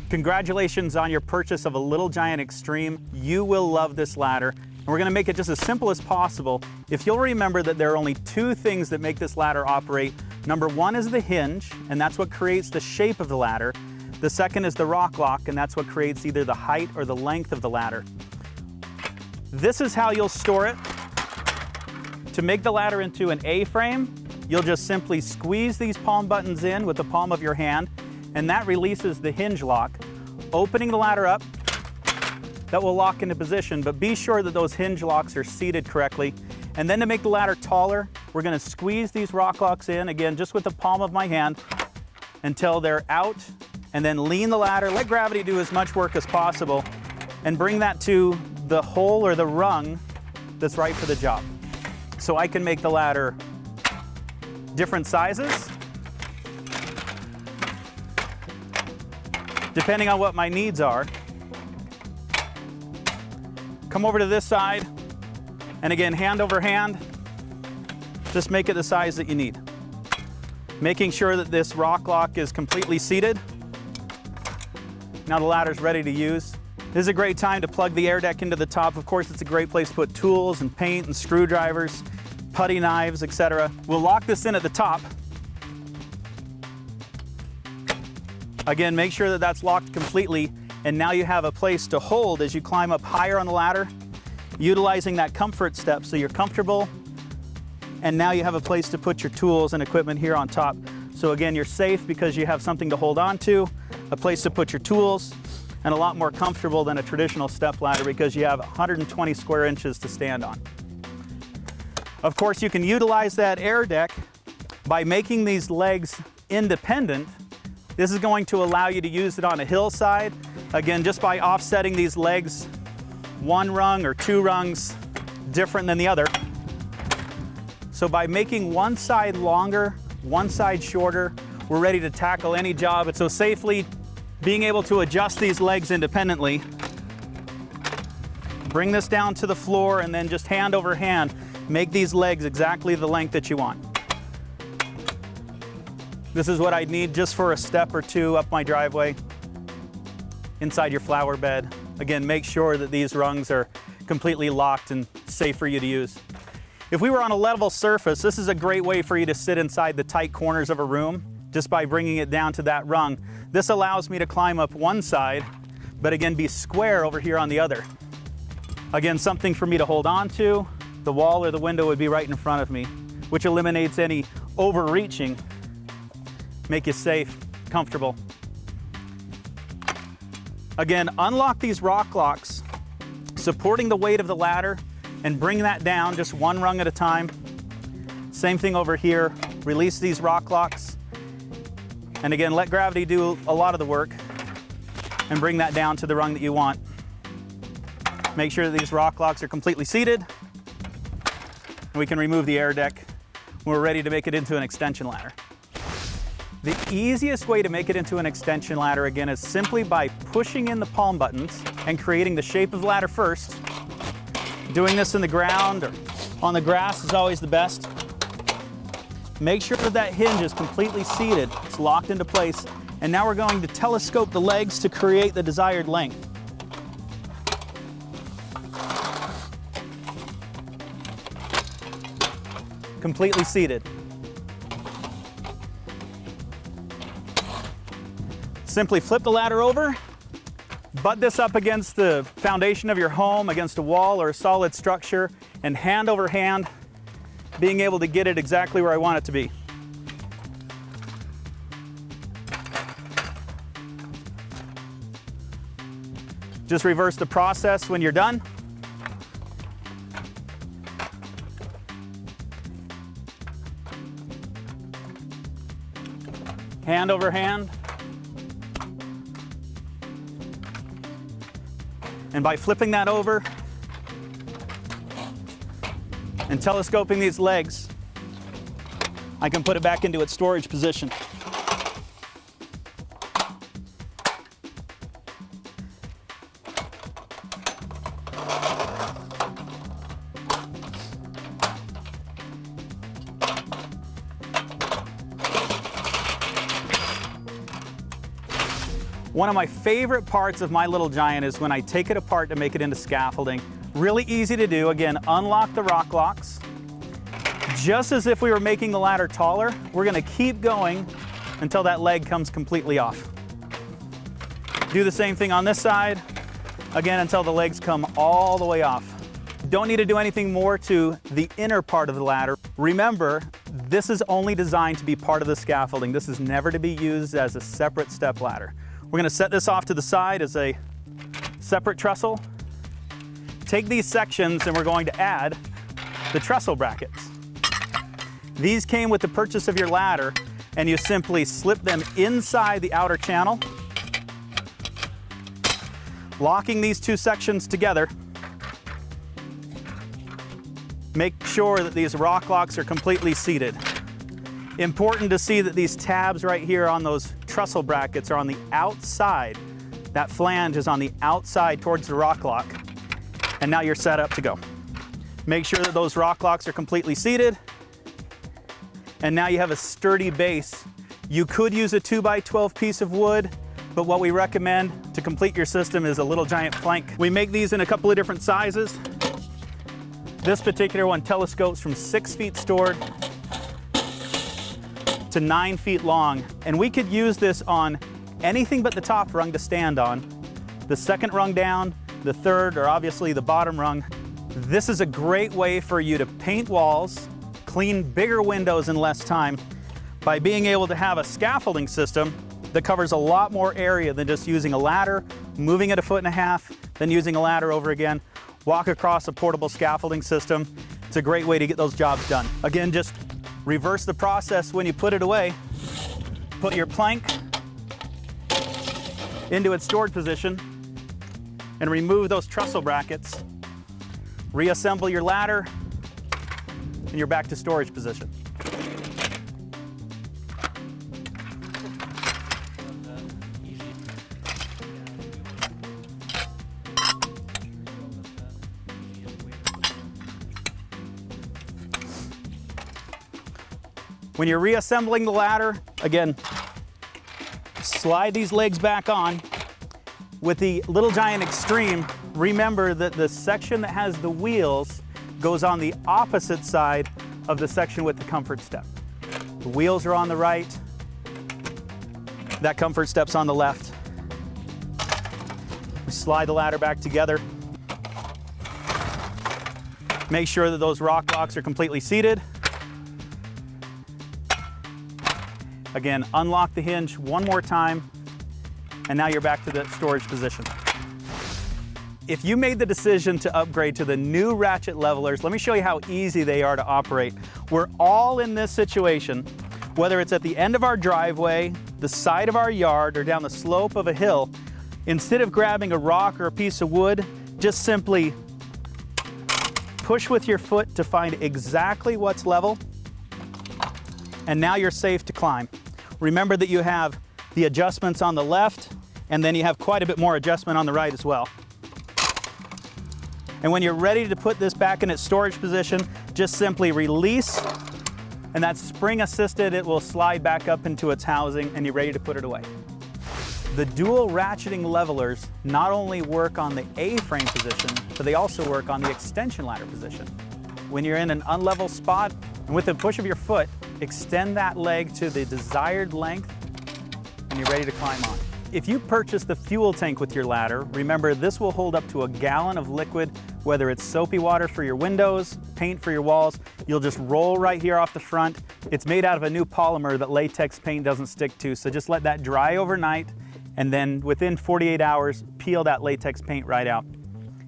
Congratulations on your purchase of a Little Giant Xtreme. You will love this ladder. And we're gonna make it just as simple as possible. If you'll remember that there are only two things that make this ladder operate. Number one is the hinge, and that's what creates the shape of the ladder. The second is the rock lock, and that's what creates either the height or the length of the ladder. This is how you'll store it. To make the ladder into an A-frame, you'll just simply squeeze these palm buttons in with the palm of your hand, and that releases the hinge lock, opening the ladder up. That will lock into position, but be sure that those hinge locks are seated correctly. And then to make the ladder taller, we're gonna squeeze these rock locks in, again, just with the palm of my hand, until they're out, and then lean the ladder, let gravity do as much work as possible, and bring that to the hole or the rung that's right for the job. So I can make the ladder different sizes, depending on what my needs are. Come over to this side, and again, hand over hand, just make it the size that you need. Making sure that this rock lock is completely seated. Now the ladder's ready to use. This is a great time to plug the AirDeck into the top. Of course, it's a great place to put tools and paint and screwdrivers, putty knives, etc. We'll lock this in at the top. Again, make sure that that's locked completely, and now you have a place to hold as you climb up higher on the ladder, utilizing that comfort step so you're comfortable, and now you have a place to put your tools and equipment here on top. So again, you're safe because you have something to hold on to, a place to put your tools, and a lot more comfortable than a traditional step ladder because you have 120 square inches to stand on. Of course, you can utilize that AirDeck by making these legs independent. This is going to allow you to use it on a hillside. Again, just by offsetting these legs, one rung or two rungs different than the other. So by making one side longer, one side shorter, we're ready to tackle any job. And so safely being able to adjust these legs independently, bring this down to the floor, and then just hand over hand, make these legs exactly the length that you want. This is what I'd need just for a step or two up my driveway, inside your flower bed. Again, make sure that these rungs are completely locked and safe for you to use. If we were on a level surface, this is a great way for you to sit inside the tight corners of a room, just by bringing it down to that rung. This allows me to climb up one side, but again, be square over here on the other. Again, something for me to hold on to. The wall or the window would be right in front of me, which eliminates any overreaching. Make you safe, comfortable. Again, unlock these rock locks, supporting the weight of the ladder, and bring that down just one rung at a time. Same thing over here. Release these rock locks. And again, let gravity do a lot of the work and bring that down to the rung that you want. Make sure that these rock locks are completely seated. And we can remove the AirDeck when we're ready to make it into an extension ladder. The easiest way to make it into an extension ladder, again, is simply by pushing in the palm buttons and creating the shape of the ladder first. Doing this in the ground or on the grass is always the best. Make sure that that hinge is completely seated. It's locked into place. And now we're going to telescope the legs to create the desired length. Completely seated. Simply flip the ladder over, butt this up against the foundation of your home, against a wall or a solid structure, and hand over hand, being able to get it exactly where I want it to be. Just reverse the process when you're done. Hand over hand. And by flipping that over and telescoping these legs, I can put it back into its storage position. One of my favorite parts of my Little Giant is when I take it apart to make it into scaffolding. Really easy to do. Again, unlock the rock locks. Just as if we were making the ladder taller, we're gonna keep going until that leg comes completely off. Do the same thing on this side, again, until the legs come all the way off. Don't need to do anything more to the inner part of the ladder. Remember, this is only designed to be part of the scaffolding. This is never to be used as a separate step ladder. We're gonna set this off to the side as a separate trestle. Take these sections and we're going to add the trestle brackets. These came with the purchase of your ladder, and you simply slip them inside the outer channel, locking these two sections together. Make sure that these rock locks are completely seated. Important to see that these tabs right here on those trestle brackets are on the outside. That flange is on the outside towards the rock lock. And now you're set up to go. Make sure that those rock locks are completely seated. And now you have a sturdy base. You could use a 2x12 piece of wood, but what we recommend to complete your system is a Little Giant plank. We make these in a couple of different sizes. This particular one telescopes from 6 feet stored to 9 feet long. And we could use this on anything but the top rung to stand on. The second rung down, the third, or obviously the bottom rung. This is a great way for you to paint walls, clean bigger windows in less time by being able to have a scaffolding system that covers a lot more area than just using a ladder, moving it 1.5 feet, then using a ladder over again. Walk across a portable scaffolding system. It's a great way to get those jobs done. Again, just reverse the process when you put it away. Put your plank into its stored position and remove those trestle brackets. Reassemble your ladder and you're back to storage position. When you're reassembling the ladder, again, slide these legs back on. With the Little Giant Xtreme, remember that the section that has the wheels goes on the opposite side of the section with the comfort step. The wheels are on the right, that comfort step's on the left. We slide the ladder back together. Make sure that those rock locks are completely seated. Again, unlock the hinge one more time, and now you're back to the storage position. If you made the decision to upgrade to the new Ratchet Levelers, let me show you how easy they are to operate. We're all in this situation, whether it's at the end of our driveway, the side of our yard, or down the slope of a hill. Instead of grabbing a rock or a piece of wood, just simply push with your foot to find exactly what's level, and now you're safe to climb. Remember that you have the adjustments on the left, and then you have quite a bit more adjustment on the right as well. And when you're ready to put this back in its storage position, just simply release, and that's spring assisted. It will slide back up into its housing, and you're ready to put it away. The dual ratcheting levelers not only work on the A-frame position, but they also work on the extension ladder position. When you're in an unlevel spot, and with the push of your foot, extend that leg to the desired length, and you're ready to climb on. If you purchase the fuel tank with your ladder, remember this will hold up to 1 gallon of liquid, whether it's soapy water for your windows, paint for your walls. You'll just roll right here off the front. It's made out of a new polymer that latex paint doesn't stick to, so just let that dry overnight, and then within 48 hours, peel that latex paint right out.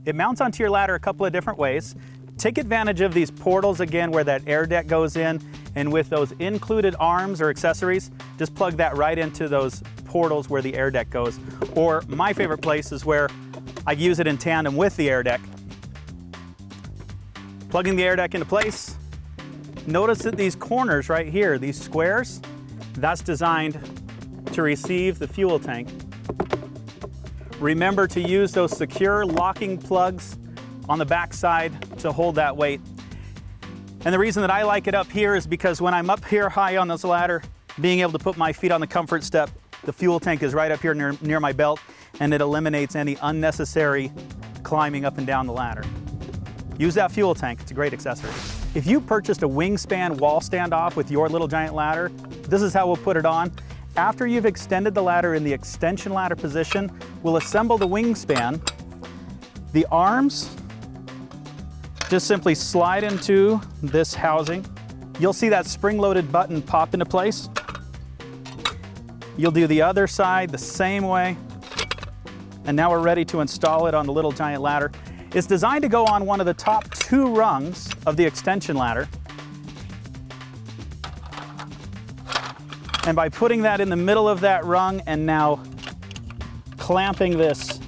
It mounts onto your ladder a couple of different ways. Take advantage of these portals again where that AirDeck goes in, and with those included arms or accessories, just plug that right into those portals where the AirDeck goes. Or my favorite place is where I use it in tandem with the AirDeck. Plugging the AirDeck into place. Notice that these corners right here, these squares, that's designed to receive the fuel tank. Remember to use those secure locking plugs on the back side to hold that weight. And the reason that I like it up here is because when I'm up here high on this ladder, being able to put my feet on the comfort step The fuel tank is right up here near my belt, and it eliminates any unnecessary climbing up and down the ladder. Use that fuel tank, it's a great accessory. If you purchased a Wingspan wall standoff with your Little Giant ladder, this is how we'll put it on. After you've extended the ladder in the extension ladder position, we'll assemble the Wingspan. The arms just simply slide into this housing. You'll see that spring-loaded button pop into place. You'll do the other side the same way. And now we're ready to install it on the Little Giant ladder. It's designed to go on one of the top 2 rungs of the extension ladder. And by putting that in the middle of that rung and now clamping this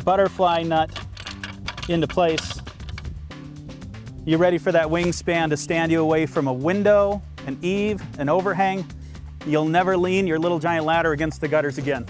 butterfly nut into place, you're ready for that Wingspan to stand you away from a window, an eave, an overhang. You'll never lean your Little Giant ladder against the gutters again.